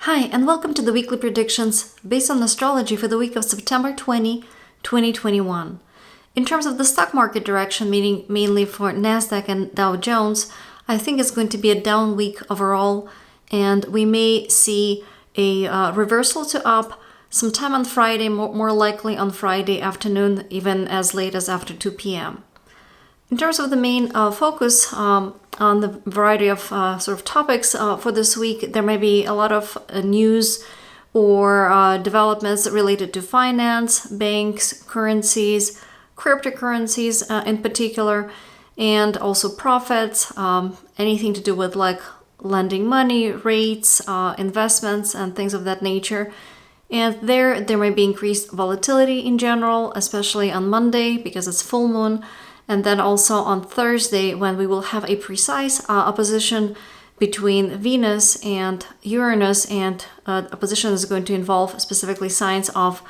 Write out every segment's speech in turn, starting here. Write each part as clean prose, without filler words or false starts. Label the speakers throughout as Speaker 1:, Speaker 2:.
Speaker 1: Hi, and welcome to the weekly predictions based on astrology for the week of September 20, 2021. In terms of the stock market direction, meaning mainly for Nasdaq and Dow Jones, I think it's going to be a down week overall, and we may see a reversal to up sometime on Friday, more likely on Friday afternoon, even as late as after 2 p.m. In terms of the main focus on the variety of sort of topics for this week, there may be a lot of news or developments related to finance, banks, currencies, cryptocurrencies in particular, and also profits, anything to do with like lending money, rates, investments, and things of that nature. And there may be increased volatility in general, especially on Monday because it's full moon. And then also on Thursday, when we will have a precise opposition between Venus and Uranus, and opposition is going to involve specifically signs of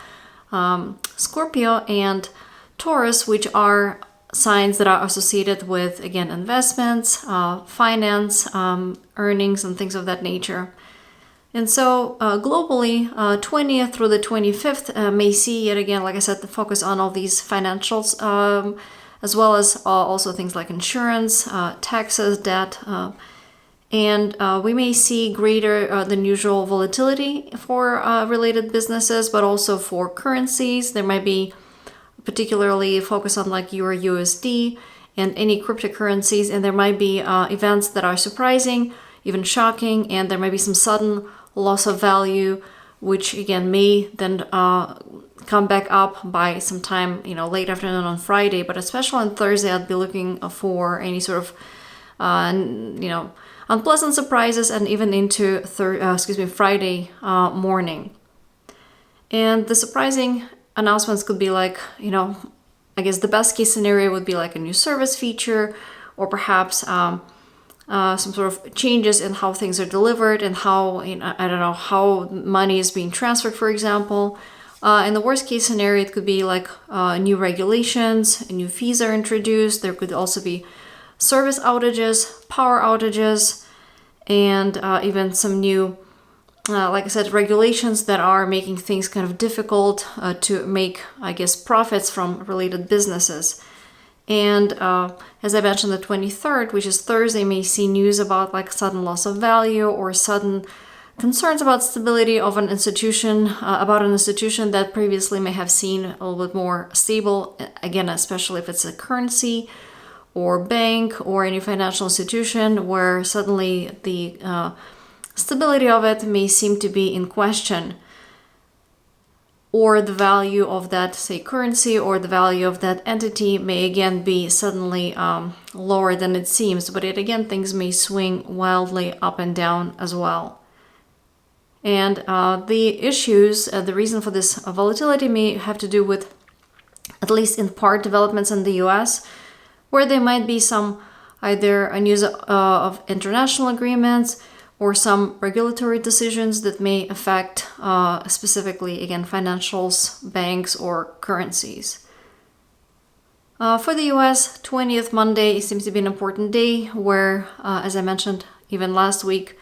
Speaker 1: Scorpio and Taurus, which are signs that are associated with, again, investments, finance, earnings, and things of that nature. And so globally, 20th through the 25th may see, yet again, like I said, the focus on all these financials, as well as also things like insurance, taxes, debt, and we may see greater than usual volatility for related businesses, but also for currencies. There might be particularly focus on like Euro USD and any cryptocurrencies, and there might be events that are surprising, even shocking, and there might be some sudden loss of value, which again may then come back up by some time, late afternoon on Friday, but especially on Thursday, I'd be looking for any sort of, unpleasant surprises, and even into Friday morning. And the surprising announcements could be like, I guess the best case scenario would be like a new service feature, or perhaps some sort of changes in how things are delivered and how, how money is being transferred, for example. In the worst case scenario, it could be like new regulations, new fees are introduced. There could also be service outages, power outages, and even some new, like I said, regulations that are making things kind of difficult to make, I guess, profits from related businesses. And as I mentioned, the 23rd, which is Thursday, may see news about like sudden loss of value or sudden concerns about stability of an institution, about an institution that previously may have seen a little bit more stable, again, especially if it's a currency or bank or any financial institution where suddenly the stability of it may seem to be in question, or the value of that, say, currency or the value of that entity may again be suddenly lower than it seems, but things may swing wildly up and down as well. And the issues, the reason for this volatility may have to do with, at least in part, developments in the US, where there might be some either news of international agreements or some regulatory decisions that may affect specifically, again, financials, banks, or currencies. For the US, 20th Monday seems to be an important day where, as I mentioned even last week,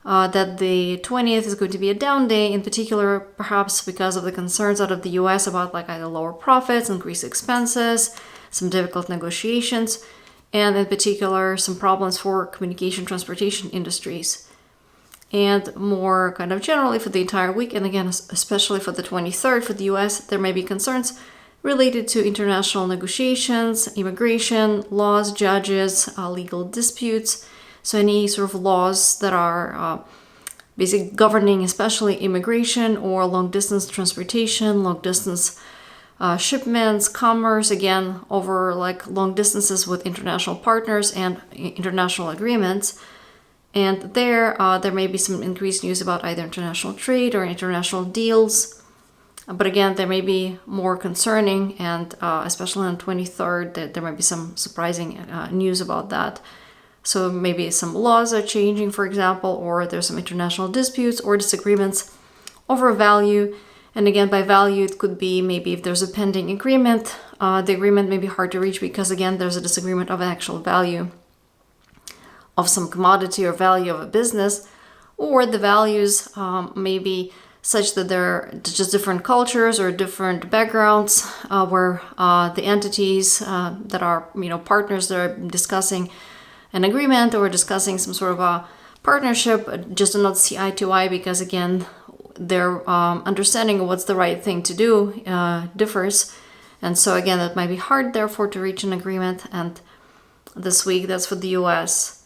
Speaker 1: that the 20th is going to be a down day, in particular, perhaps because of the concerns out of the US about like either lower profits, increased expenses, some difficult negotiations, and in particular, some problems for communication transportation industries. And more kind of generally for the entire week, and again, especially for the 23rd for the US, there may be concerns related to international negotiations, immigration, laws, judges, legal disputes. So any sort of laws that are basically governing especially immigration or long-distance transportation, long-distance shipments, commerce, again, over like long distances with international partners and international agreements. And there may be some increased news about either international trade or international deals. But again, there may be more concerning, and especially on the 23rd, that there might be some surprising news about that. So maybe some laws are changing, for example, or there's some international disputes or disagreements over value. And again, by value, it could be maybe if there's a pending agreement, the agreement may be hard to reach because, again, there's a disagreement of actual value of some commodity or value of a business, or the values may be such that they're just different cultures or different backgrounds, where the entities that are, partners that are discussing an agreement or discussing some sort of a partnership just do not see eye to eye, because again, their understanding of what's the right thing to do differs. And so again, that might be hard, therefore, to reach an agreement. And this week, that's for the US.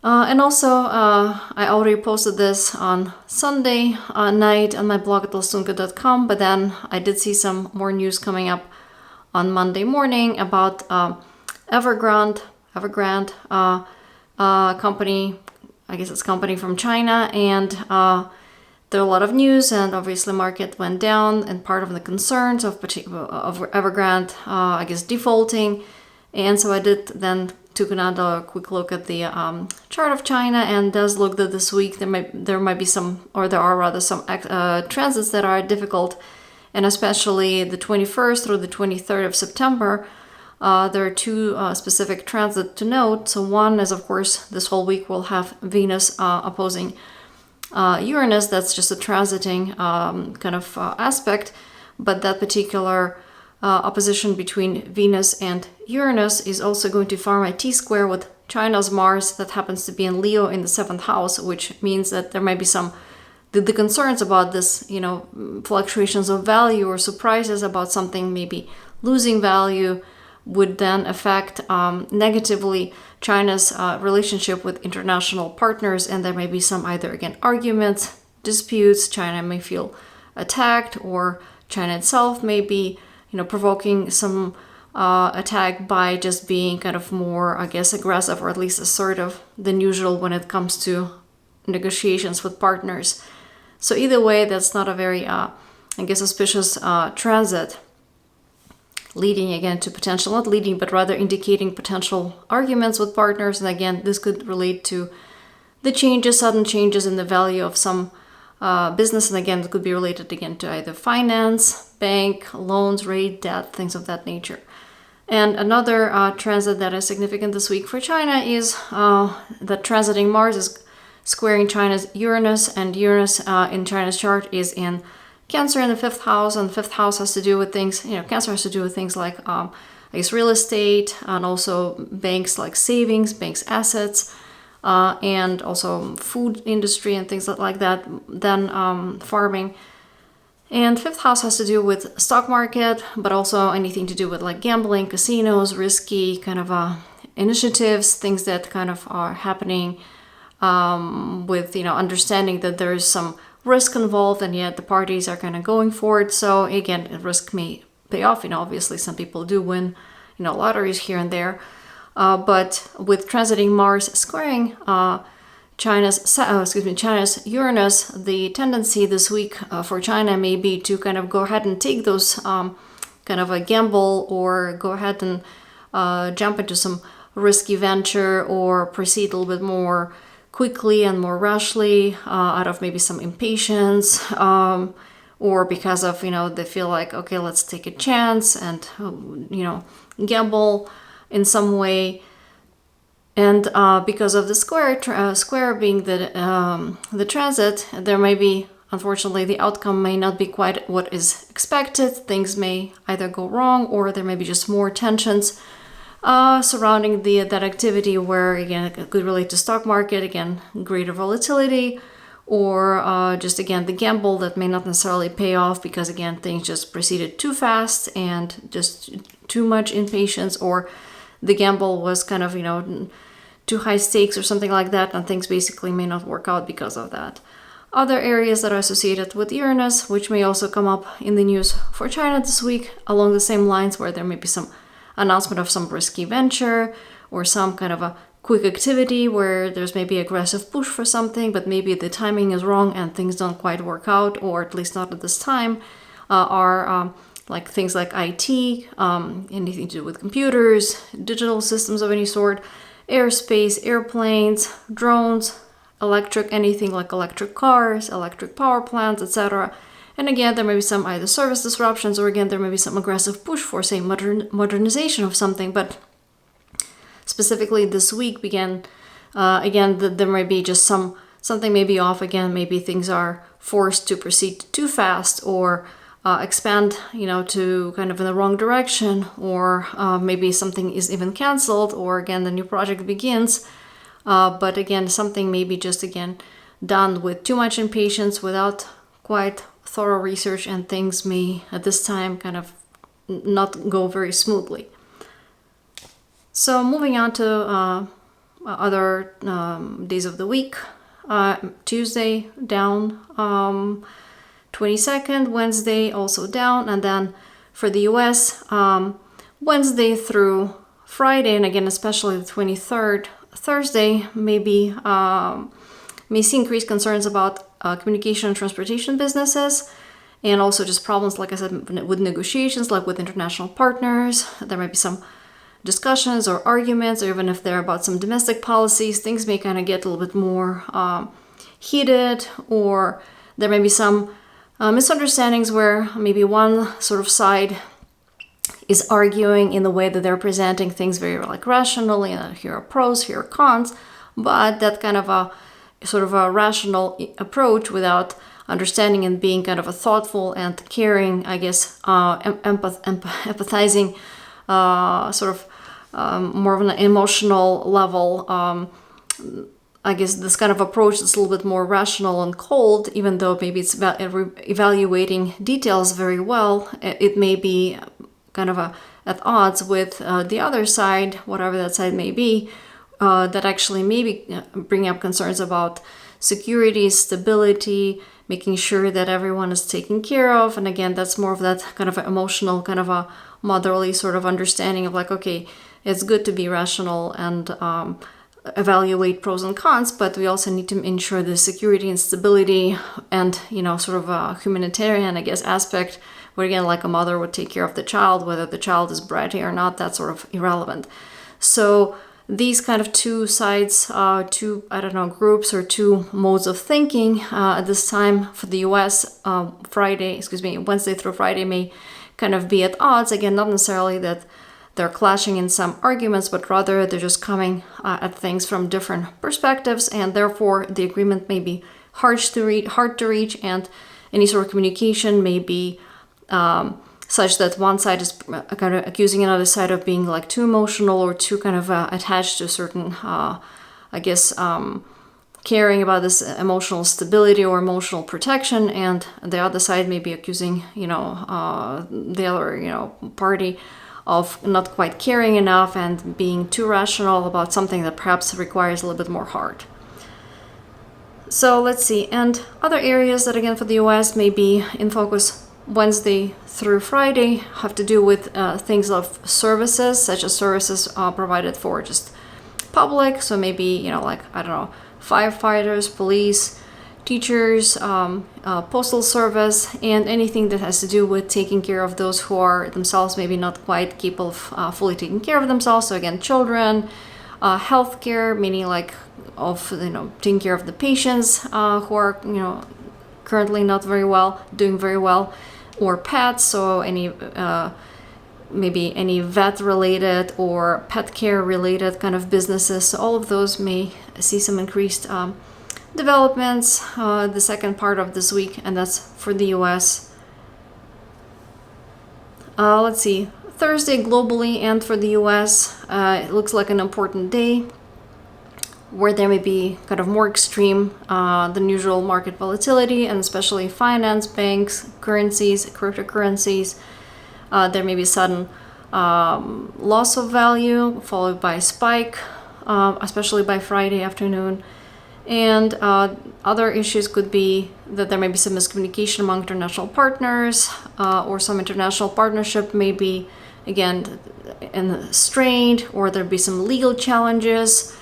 Speaker 1: And also, I already posted this on Sunday night on my blog at lstunka.com, but then I did see some more news coming up on Monday morning about Evergrande company, I guess it's a company from China, and there are a lot of news, and obviously market went down, and part of the concerns of Evergrande, I guess, defaulting. And so I did then took another quick look at the chart of China, and does look that this week there might be some, or there are rather some transits that are difficult, and especially the 21st through the 23rd of September. There are two specific transits to note. So one is, of course, this whole week we'll have Venus opposing Uranus. That's just a transiting kind of aspect, but that particular opposition between Venus and Uranus is also going to form a T-square with China's Mars that happens to be in Leo in the 7th house, which means that there might be some the concerns about this, fluctuations of value or surprises about something maybe losing value would then affect negatively China's relationship with international partners, and there may be some either, again, arguments, disputes. China may feel attacked, or China itself may be, provoking some attack by just being kind of more, I guess, aggressive or at least assertive than usual when it comes to negotiations with partners. So either way, that's not a very, auspicious transit, leading again to potential, not leading, but rather indicating potential arguments with partners. And again, this could relate to the sudden changes in the value of some business. And again, it could be related again to either finance, bank, loans, rate, debt, things of that nature. And another transit that is significant this week for China is that transiting Mars is squaring China's Uranus, and Uranus in China's chart is in Cancer in the 5th house, and the 5th house has to do with things, Cancer has to do with things like, real estate, and also banks like savings, banks' assets, and also food industry and things like that, then farming. And 5th house has to do with stock market, but also anything to do with like gambling, casinos, risky kind of initiatives, things that kind of are happening with, understanding that there is some risk involved, and yet the parties are kind of going for it. So again, risk may pay off. Obviously some people do win, lotteries here and there. But with transiting Mars squaring China's Uranus, the tendency this week for China may be to kind of go ahead and take those kind of a gamble, or go ahead and jump into some risky venture, or proceed a little bit more quickly and more rashly out of maybe some impatience, or because of, they feel like, okay, let's take a chance and, gamble in some way. And because of the square being the transit, there may be, unfortunately, the outcome may not be quite what is expected. Things may either go wrong, or there may be just more tensions surrounding that activity, where again it could relate to stock market, again greater volatility, or just again the gamble that may not necessarily pay off because again things just proceeded too fast and just too much impatience, or the gamble was kind of too high stakes or something like that, and things basically may not work out because of that. Other areas that are associated with Uranus, which may also come up in the news for China this week, along the same lines, where there may be some announcement of some risky venture, or some kind of a quick activity where there's maybe aggressive push for something, but maybe the timing is wrong and things don't quite work out, or at least not at this time, are like things like IT, anything to do with computers, digital systems of any sort, airspace, airplanes, drones, electric, anything like electric cars, electric power plants, etc. And again, there may be some either service disruptions, or again, there may be some aggressive push for, say, modernization of something. But specifically this week began, there may be just some something may be off again. Maybe things are forced to proceed too fast, or expand, to kind of in the wrong direction, or maybe something is even canceled, or again, the new project begins. But again, something may be just, again, done with too much impatience without quite thorough research, and things may at this time kind of not go very smoothly. So moving on to other days of the week. Tuesday down, 22nd, Wednesday also down, and then for the US, Wednesday through Friday, and again especially the 23rd, Thursday, may see increased concerns about communication and transportation businesses, and also just problems, like I said, with negotiations, like with international partners. There might be some discussions or arguments, or even if they're about some domestic policies, things may kind of get a little bit more heated, or there may be some misunderstandings where maybe one sort of side is arguing in the way that they're presenting things very like rationally, and here are pros, here are cons, but that kind of a sort of a rational approach without understanding and being kind of a thoughtful and caring, I guess, empathizing, sort of more of an emotional level. I guess this kind of approach is a little bit more rational and cold, even though maybe it's about evaluating details very well. It may be kind of at odds with the other side, whatever that side may be, that actually maybe bring up concerns about security, stability, making sure that everyone is taken care of. And again, that's more of that kind of emotional, kind of a motherly sort of understanding of like, okay, it's good to be rational and evaluate pros and cons, but we also need to ensure the security and stability and, sort of a humanitarian, I guess, aspect, where again, like a mother would take care of the child, whether the child is bratty or not, that's sort of irrelevant. So these kind of two sides, groups or two modes of thinking at this time for the US, Wednesday through Friday may kind of be at odds. Again, not necessarily that they're clashing in some arguments, but rather they're just coming at things from different perspectives, and therefore the agreement may be hard to reach, and any sort of communication may be such that one side is kind of accusing another side of being like too emotional or too kind of attached to a certain, caring about this emotional stability or emotional protection, and the other side may be accusing, the other, party of not quite caring enough and being too rational about something that perhaps requires a little bit more heart. So let's see, and other areas that again for the US may be in focus Wednesday through Friday have to do with things of services, such as services provided for just public. So maybe, firefighters, police, teachers, postal service, and anything that has to do with taking care of those who are themselves maybe not quite capable of fully taking care of themselves. So again, children, healthcare, meaning like of, taking care of the patients who are, currently not doing very well, or pets. So any maybe any vet related or pet care related kind of businesses. So all of those may see some increased developments the second part of this week, and that's for the US. Let's see, Thursday globally and for the US, it looks like an important day where there may be kind of more extreme than usual market volatility, and especially finance, banks, currencies, cryptocurrencies. There may be sudden loss of value followed by spike, especially by Friday afternoon. And other issues could be that there may be some miscommunication among international partners, or some international partnership may be, again, strained, or there'd be some legal challenges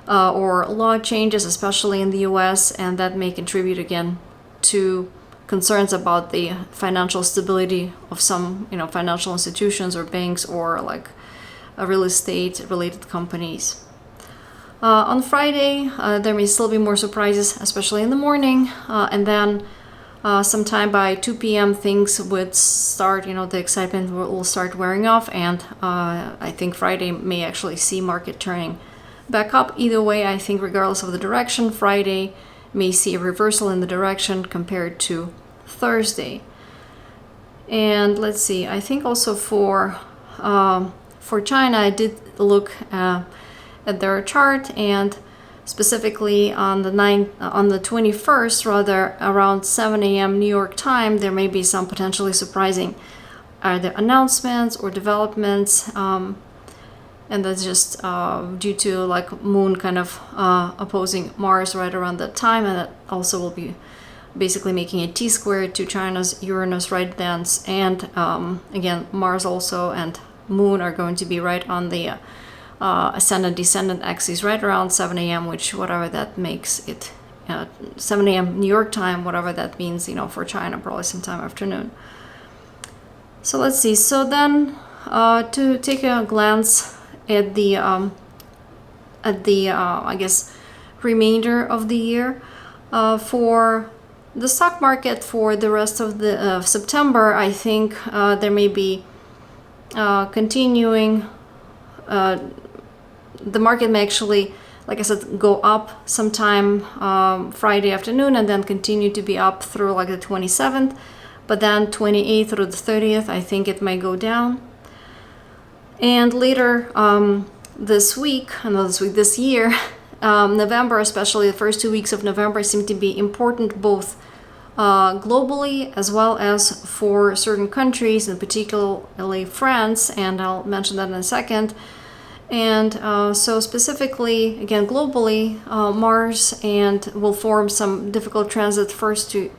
Speaker 1: or law changes, especially in the US, and that may contribute again to concerns about the financial stability of some, financial institutions or banks or like real estate related companies. On Friday, there may still be more surprises, especially in the morning, and then sometime by 2 p.m. things would start, the excitement will start wearing off, and I think Friday may actually see market turning back up. Either way, I think regardless of the direction, Friday may see a reversal in the direction compared to Thursday. And let's see, I think also for China, I did look at their chart, and specifically on the 21st, rather, around 7 a.m. New York time, there may be some potentially surprising either announcements or developments, and that's just due to like Moon kind of opposing Mars right around that time, and that also will be basically making a T-square to China's Uranus right dance, and again, Mars also and Moon are going to be right on the ascendant-descendant axis right around 7 a.m., which whatever that makes it, 7 a.m. New York time, whatever that means, for China, probably sometime afternoon. So let's see. So then, to take a glance at the I guess remainder of the year, for the stock market for the rest of the September, I think there may be continuing. The market may actually, like I said, go up sometime Friday afternoon and then continue to be up through like the 27th. But then 28th through the 30th, I think it may go down. And later this year, November, especially the first 2 weeks of November, seem to be important both globally as well as for certain countries, and particularly France, and I'll mention that in a second. And so specifically, again, globally, Mars will form some difficult transit first to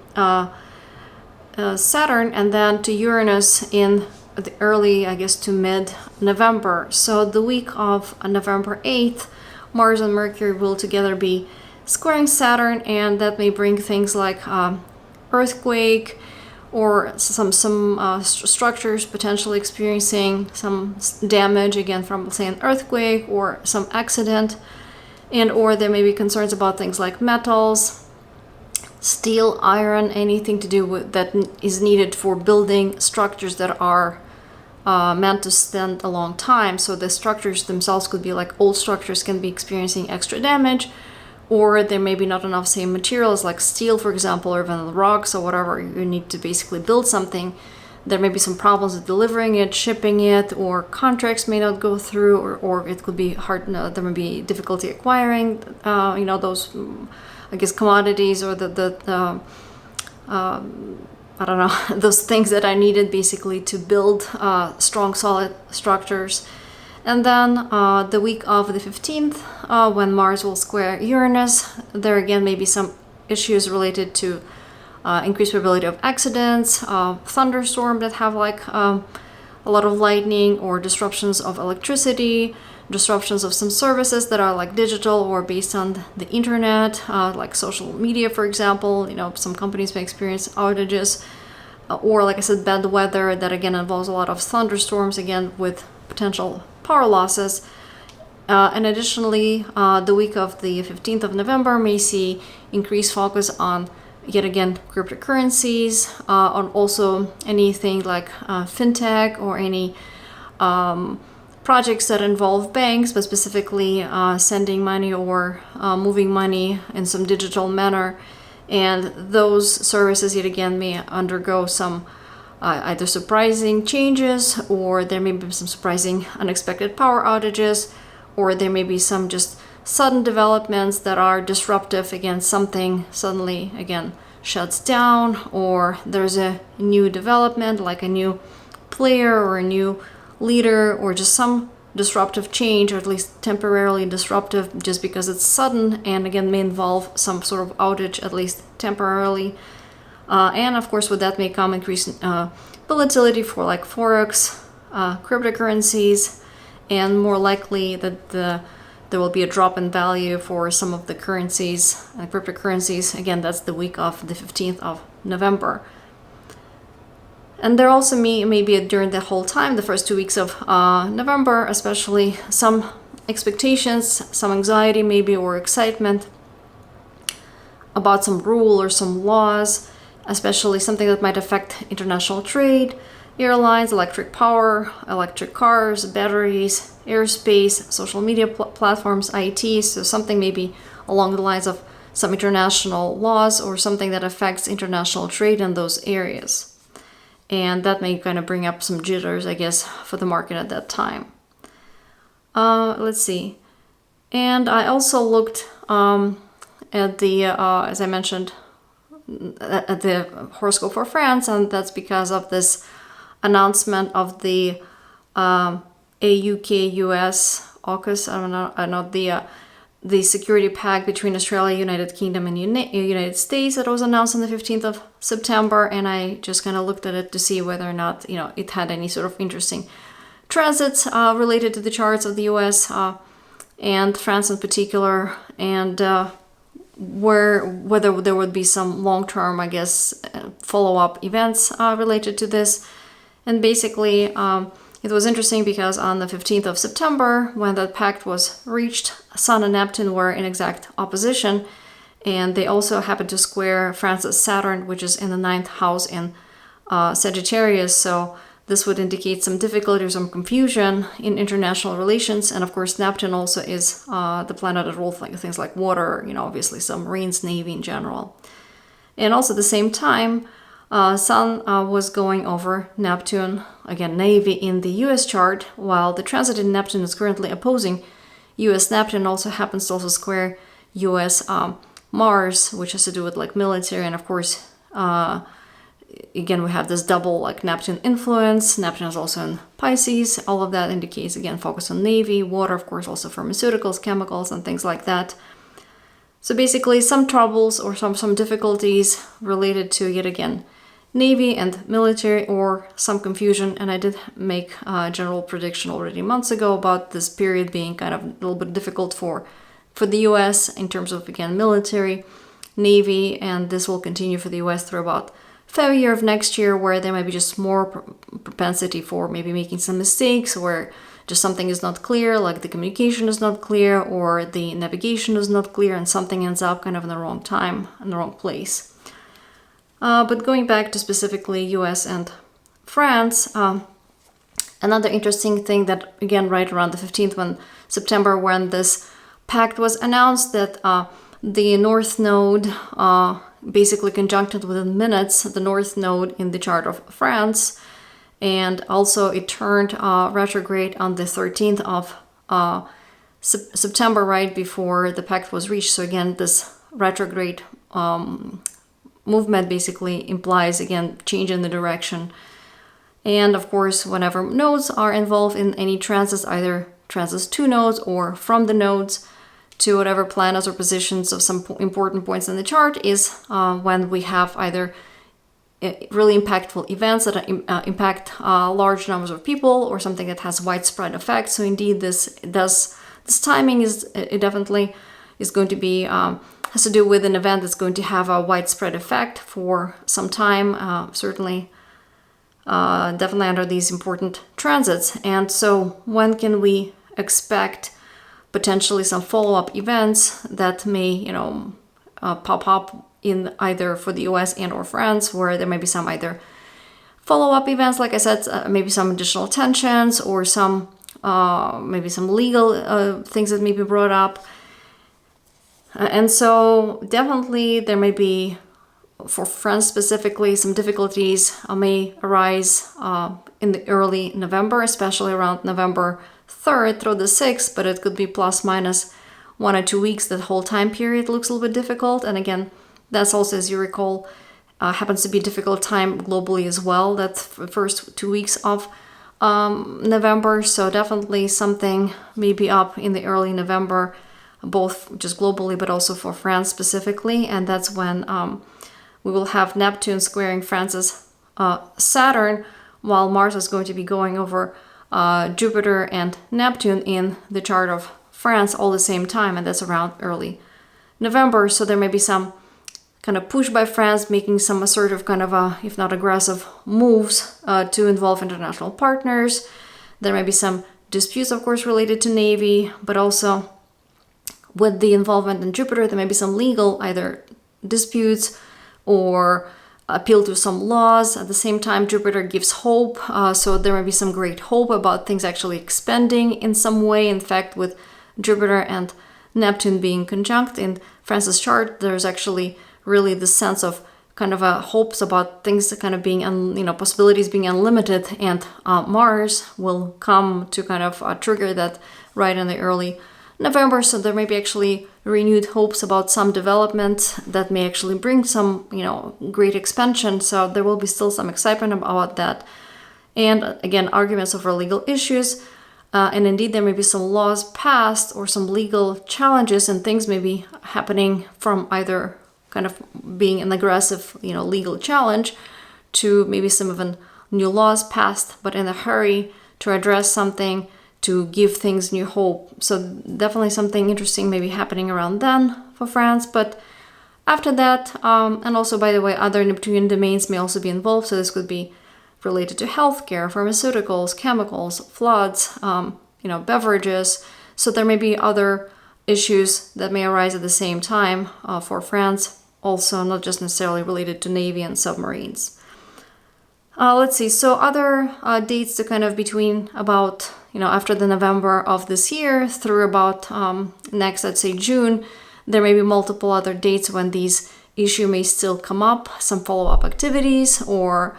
Speaker 1: Saturn and then to Uranus in the early, I guess, to mid-November. So the week of November 8th, Mars and Mercury will together be squaring Saturn, and that may bring things like earthquake or some structures potentially experiencing some damage, again, from, say, an earthquake or some accident, and or there may be concerns about things like metals, steel, iron, anything to do with that is needed for building structures that are meant to stand a long time. So the structures themselves could be like old structures can be experiencing extra damage, or there may be not enough same materials like steel, for example, or even rocks or whatever you need to basically build something. There may be some problems with delivering it, shipping it, or contracts may not go through, or it could be hard. There may be difficulty acquiring, those, I guess, commodities or I don't know, those things that are needed basically to build strong, solid structures. And then the week of the 15th, when Mars will square Uranus, there again may be some issues related to increased probability of accidents, thunderstorm that have like a lot of lightning, or disruptions of electricity, disruptions of some services that are like digital or based on the internet, like social media, for example. Some companies may experience outages, or like I said, bad weather that again involves a lot of thunderstorms, again with potential power losses. And additionally, the week of the 15th of November may see increased focus on, yet again, cryptocurrencies, on also anything like fintech or any projects that involve banks, but specifically sending money or moving money in some digital manner. And those services, yet again, may undergo some either surprising changes, or there may be some surprising unexpected power outages, or there may be some just sudden developments that are disruptive. Again, something suddenly, again, shuts down, or there's a new development, like a new player or a new leader, or just some disruptive change, or at least temporarily disruptive just because it's sudden, and again may involve some sort of outage, at least temporarily. And of course with that may come increased volatility for like forex, cryptocurrencies, and more likely that there will be a drop in value for some of the currencies and cryptocurrencies. Again, that's the week of the 15th of November. And there also may be during the whole time, the first 2 weeks of November, especially some expectations, some anxiety maybe, or excitement about some rule or some laws, especially something that might affect international trade, airlines, electric power, electric cars, batteries, airspace, social media platforms, IT. So something maybe along the lines of some international laws or something that affects international trade in those areas. And that may kind of bring up some jitters, I guess, for the market at that time. Let's see. And I also looked at the, as I mentioned, at the horoscope for France, and that's because of this announcement of the AUKUS, AUKUS, I don't know, the security pact between Australia, United Kingdom, and United States that was announced on the 15th of September, and I just kind of looked at it to see whether or not, it had any sort of interesting transits related to the charts of the US and France in particular, and whether there would be some long-term, I guess, follow-up events related to this. And basically, it was interesting because on the 15th of September, when that pact was reached, Sun and Neptune were in exact opposition, and they also happened to square France's Saturn, which is in the 9th house in Sagittarius. So this would indicate some difficulty or some confusion in international relations. And of course, Neptune also is the planet that rules things like water, obviously submarines, navy in general. And also at the same time, Sun was going over Neptune, again, navy in the US chart, while the transit in Neptune is currently opposing US Neptune. Also happens to also square US Mars, which has to do with like military. And of course, again, we have this double like Neptune influence. Neptune is also in Pisces. All of that indicates, again, focus on navy, water, of course, also pharmaceuticals, chemicals, and things like that. So basically some troubles or some difficulties related to, yet again, navy and military, or some confusion. And I did make a general prediction already months ago about this period being kind of a little bit difficult for the US in terms of, again, military, navy, and this will continue for the US through about February of next year, where there might be just more propensity for maybe making some mistakes, where just something is not clear, like the communication is not clear or the navigation is not clear, and something ends up kind of in the wrong time, in the wrong place. But going back to specifically US and France, another interesting thing that, again, right around the 15th of September, when this pact was announced, that the North Node basically conjuncted within minutes the North Node in the chart of France, and also it turned retrograde on the 13th of September, right before the pact was reached. So again, this retrograde movement basically implies, again, change in the direction. And of course, whenever nodes are involved in any transits, either transits to nodes or from the nodes to whatever planets or positions of some important points in the chart, is when we have either really impactful events that impact large numbers of people, or something that has widespread effects. So indeed, this timing definitely is going to be has to do with an event that's going to have a widespread effect for some time, certainly, definitely under these important transits. And so when can we expect potentially some follow-up events that may, pop up in either for the US and or France, where there may be some either follow-up events, like I said, maybe some additional tensions, or some maybe some legal things that may be brought up. And so definitely there may be, for France specifically, some difficulties may arise in the early November, especially around November 3rd through the 6th, but it could be plus minus 1 or 2 weeks. That whole time period looks a little bit difficult. And again, that's also, as you recall, happens to be a difficult time globally as well. That's the first 2 weeks of November. So definitely something may be up in the early November, both just globally, but also for France specifically. And that's when we will have Neptune squaring France's Saturn, while Mars is going to be going over Jupiter and Neptune in the chart of France all the same time, and that's around early November. So there may be some kind of push by France, making some assertive kind of, if not aggressive, moves to involve international partners. There may be some disputes, of course, related to Navy, but also with the involvement in Jupiter, there may be some legal either disputes or appeal to some laws. At the same time, Jupiter gives hope, so there may be some great hope about things actually expanding in some way. In fact, with Jupiter and Neptune being conjunct in France's chart, there's actually really this sense of kind of hopes about things kind of being, possibilities being unlimited, and Mars will come to kind of trigger that right in the early November. So there may be actually renewed hopes about some development that may actually bring some, great expansion. So there will be still some excitement about that. And again, arguments over legal issues. And indeed, there may be some laws passed or some legal challenges, and things may be happening from either kind of being an aggressive, legal challenge to maybe some of the new laws passed, but in a hurry to address something, to give things new hope. So definitely something interesting may be happening around then for France. But after that, and also, by the way, other Neptunian domains may also be involved. So this could be related to healthcare, pharmaceuticals, chemicals, floods, beverages. So there may be other issues that may arise at the same time for France, also not just necessarily related to Navy and submarines. Let's see, so other dates to kind of between about, after the November of this year through about next, I'd say June, there may be multiple other dates when these issues may still come up, some follow-up activities or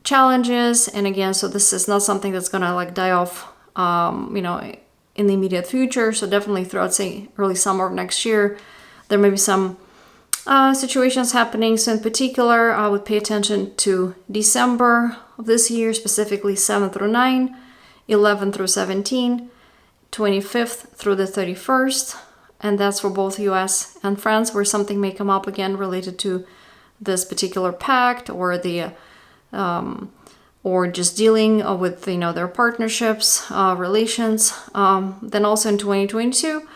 Speaker 1: challenges. And again, so this is not something that's gonna like die off, in the immediate future. So definitely throughout, say, early summer of next year, there may be some situations happening. So in particular, I would pay attention to December of this year, specifically 7 through 9, 11 through 17, 25th through the 31st. And that's for both US and France, where something may come up again related to this particular pact or the or just dealing with their partnerships, relations. Then also in 2022,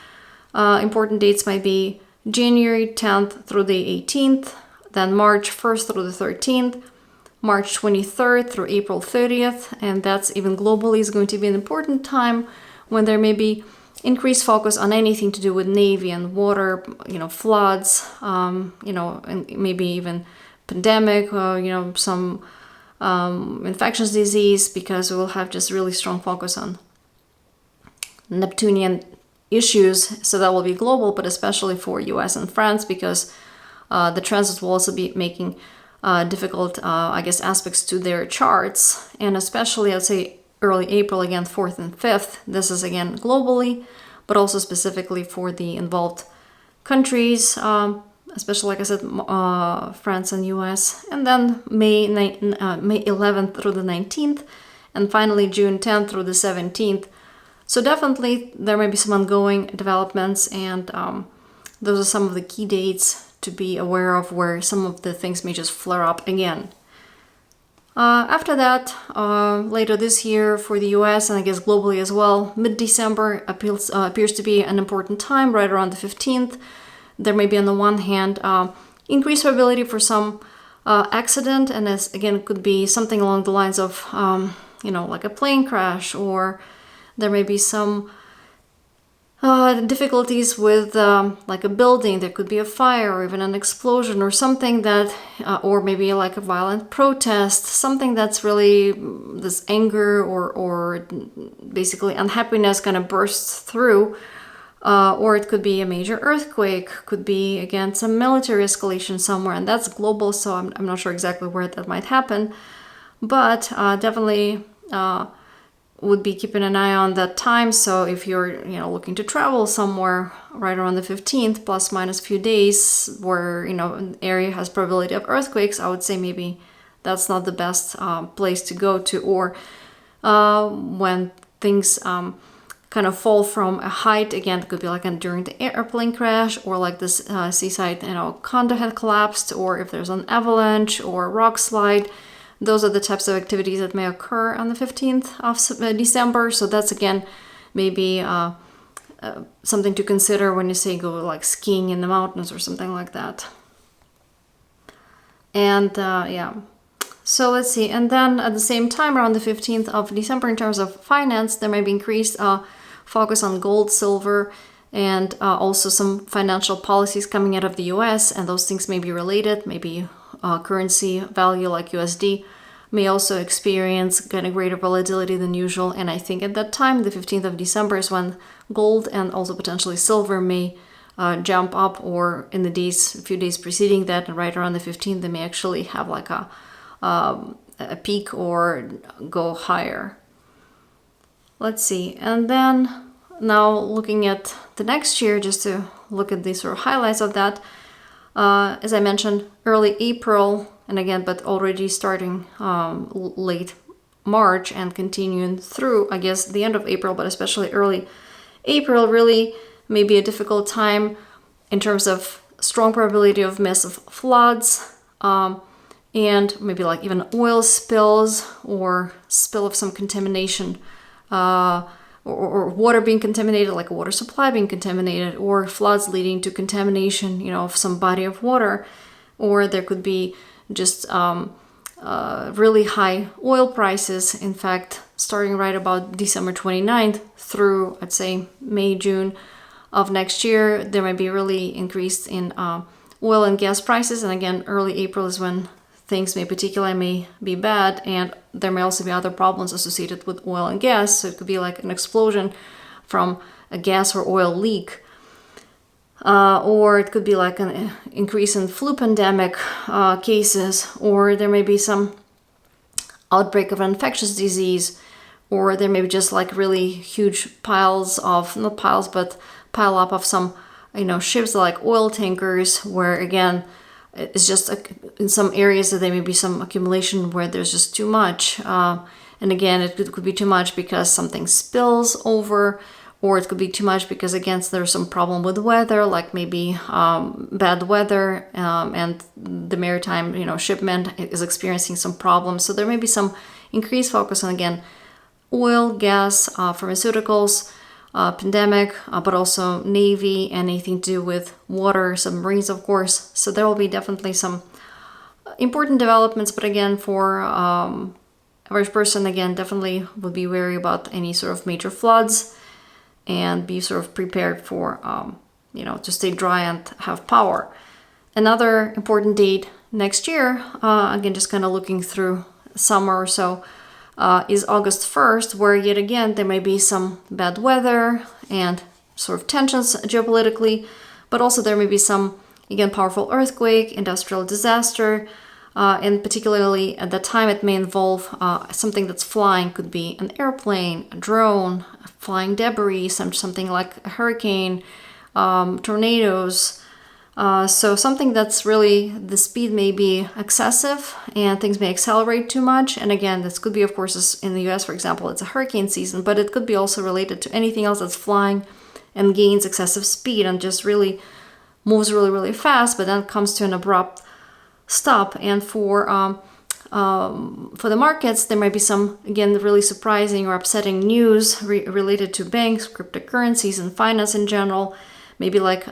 Speaker 1: important dates might be January 10th through the 18th, then March 1st through the 13th, March 23rd through April 30th, and that's even globally is going to be an important time when there may be increased focus on anything to do with Navy and water, floods, and maybe even pandemic, some infectious disease, because we will have just really strong focus on Neptunian issues. So that will be global, but especially for US and France, because the transits will also be making difficult, aspects to their charts. And especially, I'd say, early April, again, 4th and 5th. This is, again, globally, but also specifically for the involved countries, especially, like I said, France and US. And then May 11th through the 19th, and finally June 10th through the 17th. So definitely there may be some ongoing developments, and those are some of the key dates to be aware of where some of the things may just flare up again. After that, later this year for the US, and I guess globally as well, mid-December appears to be an important time, right around the 15th. There may be, on the one hand, increased probability for some accident, and this, again, could be something along the lines of, like a plane crash, or there may be some difficulties with like a building. There could be a fire or even an explosion or something that, or maybe like a violent protest, something that's really this anger or basically unhappiness kind of bursts through. Or it could be a major earthquake, could be, again, some military escalation somewhere, and that's global, so I'm not sure exactly where that might happen. But definitely would be keeping an eye on that time. So if you're looking to travel somewhere right around the 15th, plus minus few days, where an area has probability of earthquakes, I would say maybe that's not the best place to go to. Or when things kind of fall from a height, again, it could be like during the airplane crash, or like this seaside condo had collapsed, or if there's an avalanche or rock slide. Those are the types of activities that may occur on the 15th of December. So that's, again, maybe something to consider when you say go like skiing in the mountains or something like that. And so let's see. And then at the same time, around the 15th of December, in terms of finance, there may be increased focus on gold, silver, and also some financial policies coming out of the US, and those things may be related, maybe currency value like USD may also experience kind of greater volatility than usual. And I think at that time, the 15th of December, is when gold and also potentially silver may jump up, or in the few days preceding that, and right around the 15th, they may actually have like a peak or go higher. Let's see. And then now looking at the next year, just to look at the sort of highlights of that, as I mentioned, early April, and again, but already starting late March and continuing through, I guess, the end of April, but especially early April, really may be a difficult time in terms of strong probability of massive floods, and maybe like even oil spills or spill of some contamination, or water being contaminated, like a water supply being contaminated, or floods leading to contamination, of some body of water. Or there could be just really high oil prices. In fact, starting right about December 29th through, I'd say, May, June of next year, there might be really increased in oil and gas prices. And again, early April is when things may be bad, and there may also be other problems associated with oil and gas. So it could be like an explosion from a gas or oil leak. Or it could be like an increase in flu pandemic cases, or there may be some outbreak of an infectious disease, or there may be just like really huge piles of, not piles, but pile up of some, ships like oil tankers, where again, it's just in some areas that there may be some accumulation where there's just too much. And again, it could be too much because something spills over, or it could be too much because, again, there's some problem with weather, like maybe bad weather, and the maritime, shipment is experiencing some problems. So there may be some increased focus on, again, oil, gas, pharmaceuticals, pandemic, but also Navy, and anything to do with water, submarines, of course. So there will be definitely some important developments. But again, for average person, again, definitely would be wary about any sort of major floods, and be sort of prepared for, to stay dry and have power. Another important date next year, again, just kind of looking through summer or so, is August 1st, where yet again there may be some bad weather and sort of tensions geopolitically, but also there may be some, again, powerful earthquake, industrial disaster, and particularly at that time it may involve something that's flying. Could be an airplane, a drone, flying debris, something like a hurricane, tornadoes. So something that's really, the speed may be excessive and things may accelerate too much. And again, this could be, of course, in the US, for example, it's a hurricane season, but it could be also related to anything else that's flying and gains excessive speed and just really moves really, really fast, but then comes to an abrupt stop. And for the markets, there might be some, again, really surprising or upsetting news related to banks, cryptocurrencies, and finance in general. Maybe like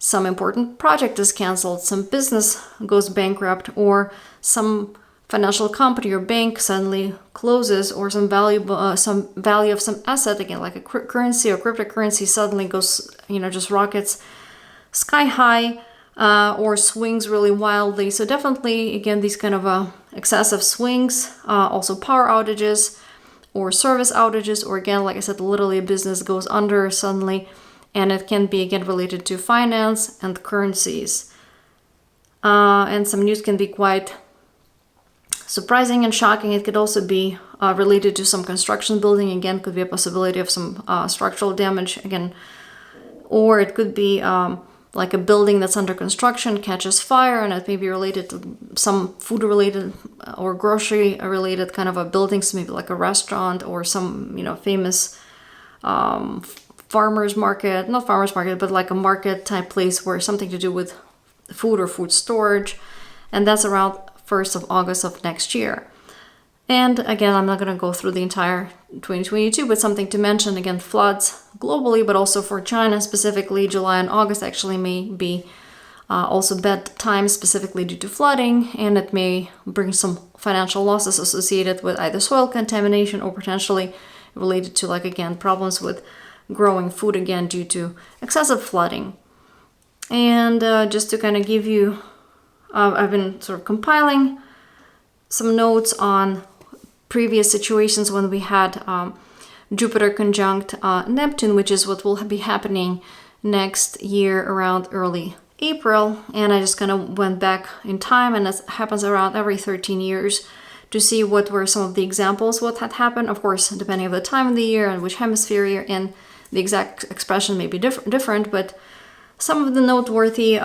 Speaker 1: some important project is canceled, some business goes bankrupt, or some financial company or bank suddenly closes, or some value of some asset, again, like a currency or cryptocurrency, suddenly goes, just rockets sky high, or swings really wildly. So definitely, again, these kind of excessive swings, also power outages or service outages, or again, like I said, literally a business goes under suddenly. And it can be, again, related to finance and currencies. And some news can be quite surprising and shocking. It could also be related to some construction building. Again, could be a possibility of some structural damage, again. Or it could be like a building that's under construction catches fire, and it may be related to some food-related or grocery-related kind of a building. So maybe like a restaurant or some, famous farmer's market, not farmer's market, but like a market type place where something to do with food or food storage. And that's around 1st of August of next year. And again, I'm not going to go through the entire 2022, but something to mention, again, floods globally, but also for China specifically, July and August actually may be also bad times specifically due to flooding, and it may bring some financial losses associated with either soil contamination or potentially related to, like, again, problems with growing food, again, due to excessive flooding. And just to kind of give you, I've been sort of compiling some notes on previous situations when we had Jupiter conjunct Neptune, which is what will be happening next year around early April. And I just kind of went back in time, and it happens around every 13 years, to see what were some of the examples, what had happened. Of course, depending on the time of the year and which hemisphere you're in, the exact expression may be different, but some of the noteworthy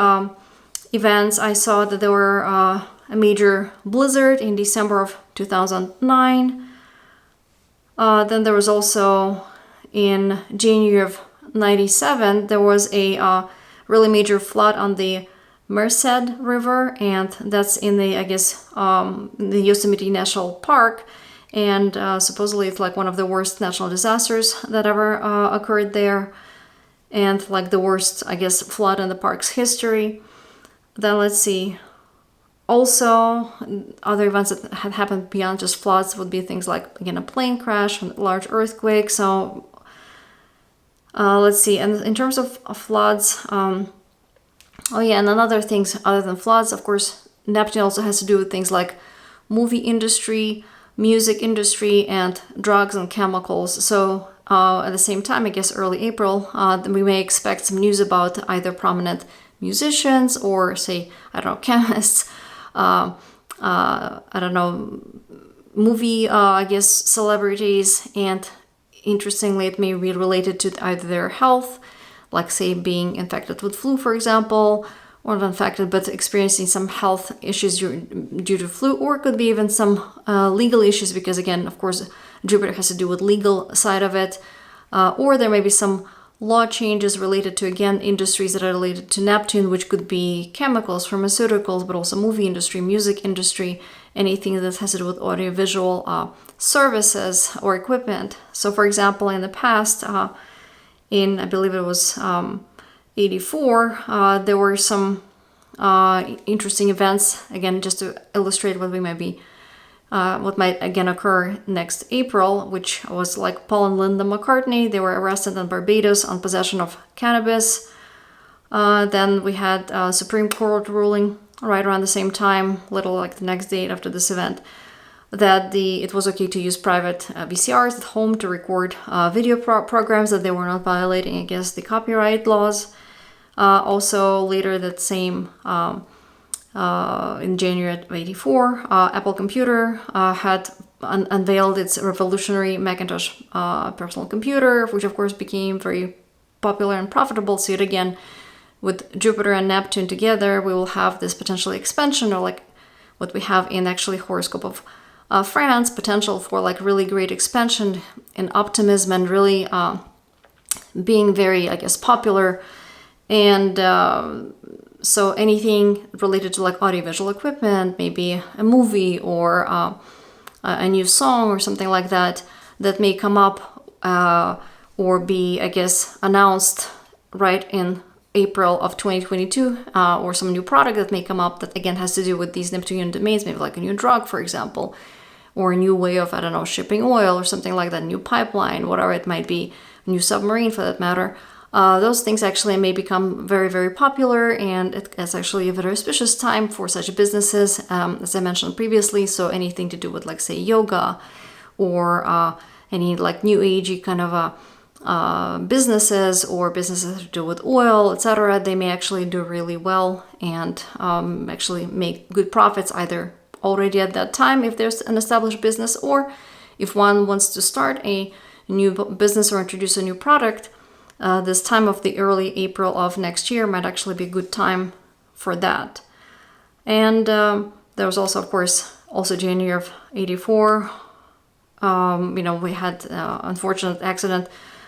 Speaker 1: events, I saw that there were a major blizzard in December of 2009. Then there was also in January of 97, there was a really major flood on the Merced River, and that's in the, I guess, the Yosemite National Park. And supposedly it's like one of the worst natural disasters that ever occurred there, and like the worst, I guess, flood in the park's history. Then let's see. Also, other events that had happened beyond just floods would be things like, again, a plane crash, a large earthquake. So let's see. And in terms of floods, oh yeah, and another things other than floods, of course, Neptune also has to do with things like movie industry, music industry, and drugs and chemicals. So at the same time, I guess early April, we may expect some news about either prominent musicians or, say, I don't know, chemists, I don't know, movie, I guess, celebrities. And interestingly, it may be related to either their health, like, say, being infected with flu, for example, or not infected, but experiencing some health issues due to flu, or it could be even some legal issues, because, again, of course, Jupiter has to do with legal side of it, or there may be some law changes related to, again, industries that are related to Neptune, which could be chemicals, pharmaceuticals, but also movie industry, music industry, anything that has to do with audiovisual services or equipment. So, for example, in the past, in, I believe it was 84, there were some interesting events, again, just to illustrate what we might be, what might again occur next April, which was like Paul and Linda McCartney. They were arrested in Barbados on possession of cannabis. Then we had a Supreme Court ruling right around the same time, little like the next day after this event, that it was okay to use private VCRs at home to record video programs, that they were not violating against the copyright laws. Also later that same in January of 84, Apple Computer had unveiled its revolutionary Macintosh personal computer, which of course became very popular and profitable. So yet again, with Jupiter and Neptune together, we will have this potentially expansion, or like what we have in actually horoscope of France, potential for like really great expansion and optimism, and really being very, I guess, popular. And so anything related to like audiovisual equipment, maybe a movie or a new song or something like that, that may come up or be, I guess, announced right in April of 2022, or some new product that may come up that again has to do with these Neptunian domains, maybe like a new drug, for example, or a new way of, I don't know, shipping oil or something like that, new pipeline, whatever it might be, new submarine for that matter. Those things actually may become very, very popular, and it's actually a very auspicious time for such businesses, as I mentioned previously. So anything to do with, like, say, yoga, or any like new agey kind of businesses, or businesses to do with oil, etc., they may actually do really well and actually make good profits either already at that time if there's an established business, or if one wants to start a new business or introduce a new product. This time of the early April of next year might actually be a good time for that. And there was also, of course, also January of 84. We had unfortunate accident.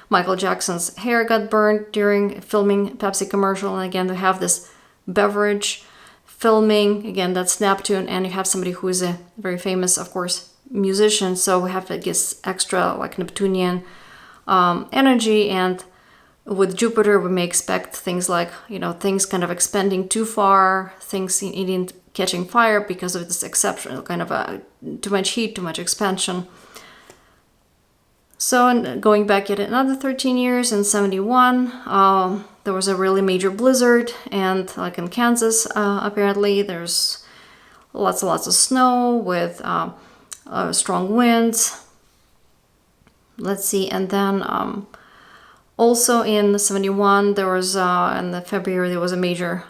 Speaker 1: Michael Jackson's hair got burned during filming Pepsi commercial. And again, we have this beverage filming. Again, that's Neptune. And you have somebody who is a very famous, of course, musician. So we have, I guess, extra like Neptunian energy. And with Jupiter, we may expect things like, things kind of expanding too far, things in catching fire because of this exceptional kind of too much heat, too much expansion. So going back yet another 13 years, in 71, there was a really major blizzard, and like in Kansas, apparently there's lots and lots of snow with strong winds. Let's see, and then also in 71 there was in the February there was a major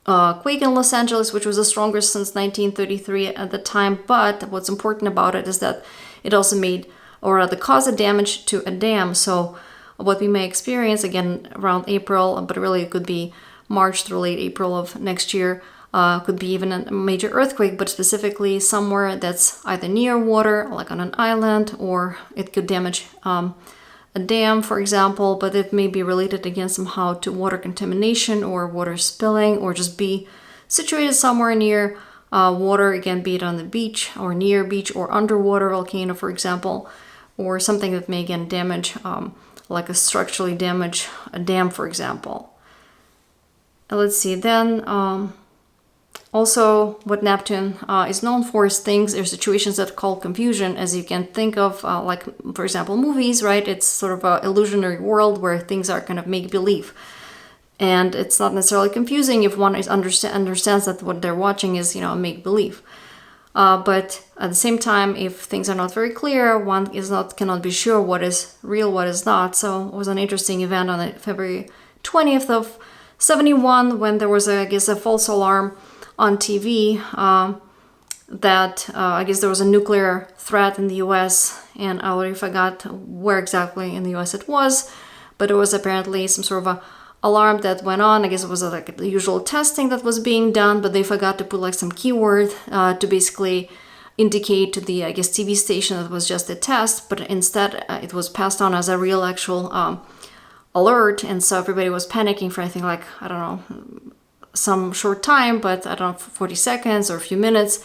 Speaker 1: quake in Los Angeles, which was the strongest since 1933 at the time. But what's important about it is that it also made, or rather caused, a damage to a dam. So what we may experience again around April, but really it could be March through late April of next year, could be even a major earthquake, but specifically somewhere that's either near water, like on an island, or it could damage a dam, for example, but it may be related again somehow to water contamination or water spilling, or just be situated somewhere near water, again, be it on the beach or near beach or underwater volcano, for example, or something that may again damage, like a structurally damage a dam, for example. Let's see, then also what Neptune is known for is things or situations that call confusion, as you can think of, like, for example, movies, right? It's sort of an illusionary world where things are kind of make-believe. And it's not necessarily confusing if one understands that what they're watching is, make-believe. But at the same time, if things are not very clear, one cannot be sure what is real, what is not. So it was an interesting event on February 20th of 71 when there was, a false alarm on TV that I guess there was a nuclear threat in the US, and I already forgot where exactly in the US it was, but it was apparently some sort of a alarm that went on. I guess it was like the usual testing that was being done, but they forgot to put like some keyword to basically indicate to the, TV station that it was just a test, but instead it was passed on as a real actual alert, and so everybody was panicking for, I think, like, I don't know, some short time, but I don't know, 40 seconds or a few minutes.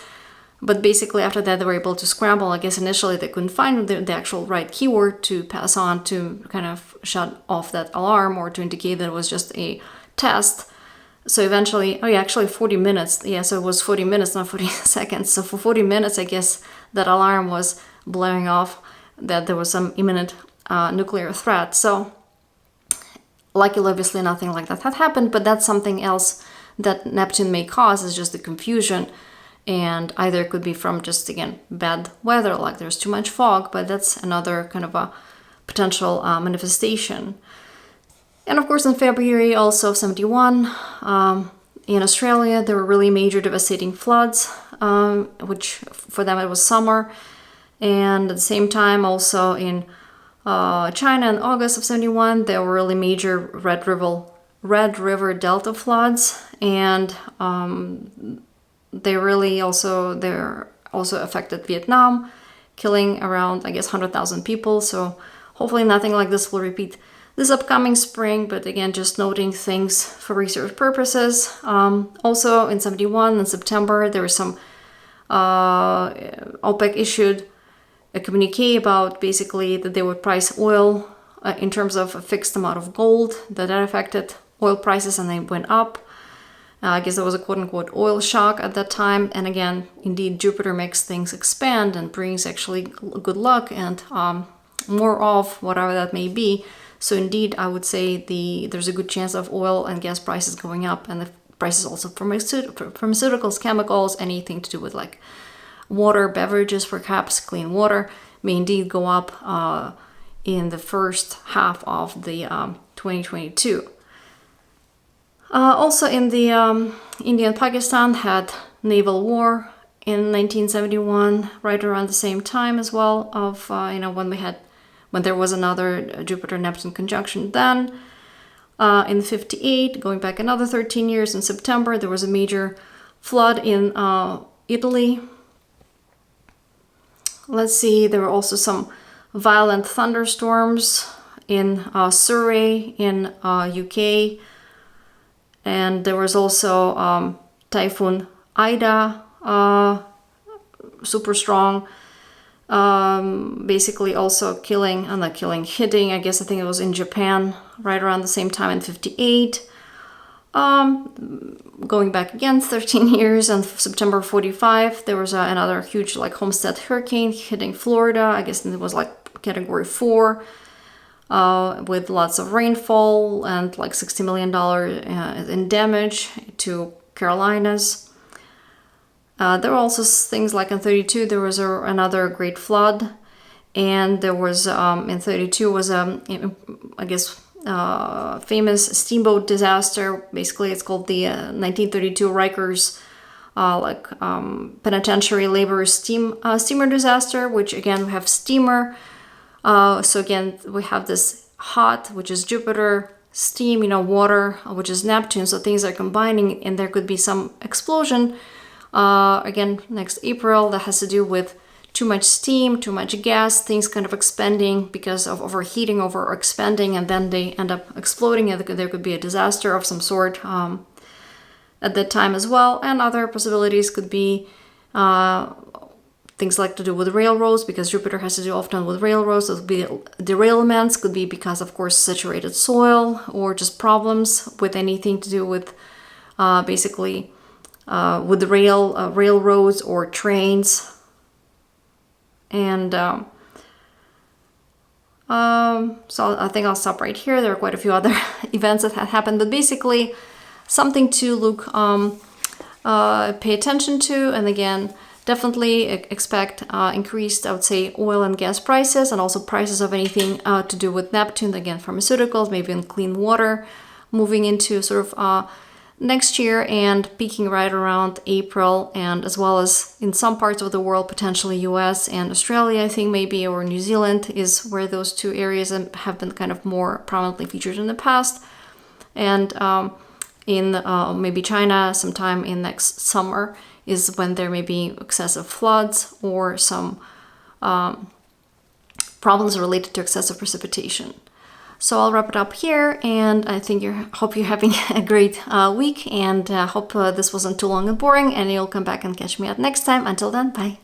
Speaker 1: But basically after that they were able to scramble. I guess initially they couldn't find the actual right keyword to pass on to kind of shut off that alarm or to indicate that it was just a test. So eventually, 40 minutes. Yeah, so it was 40 minutes, not 40 seconds. So for 40 minutes, I guess that alarm was blaring off that there was some imminent nuclear threat. So luckily, obviously nothing like that had happened, but that's something else that Neptune may cause, is just the confusion. And either it could be from just, again, bad weather, like there's too much fog, but that's another kind of a potential manifestation. And of course in February also of 71, in Australia there were really major devastating floods, which for them it was summer. And at the same time also in China in August of 71 there were really major Red River Delta floods, and they're also affected Vietnam, killing around, 100,000 people. So hopefully nothing like this will repeat this upcoming spring, but again, just noting things for research purposes. Also in 71 in September there was some OPEC issued a communique about basically that they would price oil in terms of a fixed amount of gold. That affected oil prices and they went up. I guess there was a quote-unquote oil shock at that time. And again, indeed, Jupiter makes things expand and brings actually good luck and more of whatever that may be. So indeed, I would say there's a good chance of oil and gas prices going up, and the prices also for pharmaceuticals, chemicals, anything to do with like water, beverages, perhaps clean water, may indeed go up in the first half of the 2022. Also in the India and Pakistan had naval war in 1971, right around the same time as well of when there was another Jupiter-Neptune conjunction. Then in 58, going back another 13 years, in September there was a major flood in Italy. Let's see, there were also some violent thunderstorms in Surrey in UK. And there was also Typhoon Ida, super strong, basically also hitting, I think it was in Japan, right around the same time in 58. Going back again 13 years, in September 45, there was another huge Homestead hurricane hitting Florida. I guess it was category 4. With lots of rainfall and $60 million in damage to Carolinas. There were also things like in 32 there was another great flood, and there was in 32 was I guess famous steamboat disaster. Basically, it's called the 1932 Rikers penitentiary labor steamer disaster, which again we have steamer. So again we have this hot, which is Jupiter, steam, water, which is Neptune. So things are combining, and there could be some explosion. Again, next April, that has to do with too much steam, too much gas, things kind of expanding because of overheating, over expanding, and then they end up exploding, and there could be a disaster of some sort at that time as well. And other possibilities could be things like to do with railroads, because Jupiter has to do often with railroads. So it would be derailments, could be because, of course, saturated soil, or just problems with anything to do with basically with the railroads or trains. And so I think I'll stop right here. There are quite a few other events that have happened, but basically something to look, pay attention to. And again, definitely expect increased, I would say, oil and gas prices, and also prices of anything to do with Neptune, again, pharmaceuticals, maybe in clean water, moving into sort of next year and peaking right around April, and as well as in some parts of the world, potentially US and Australia, I think maybe, or New Zealand is where those two areas have been kind of more prominently featured in the past. And in maybe China sometime in next summer is when there may be excessive floods or some problems related to excessive precipitation. So I'll wrap it up here, and I think hope you're having a great week, and hope this wasn't too long and boring, and you'll come back and catch me up next time. Until then, bye.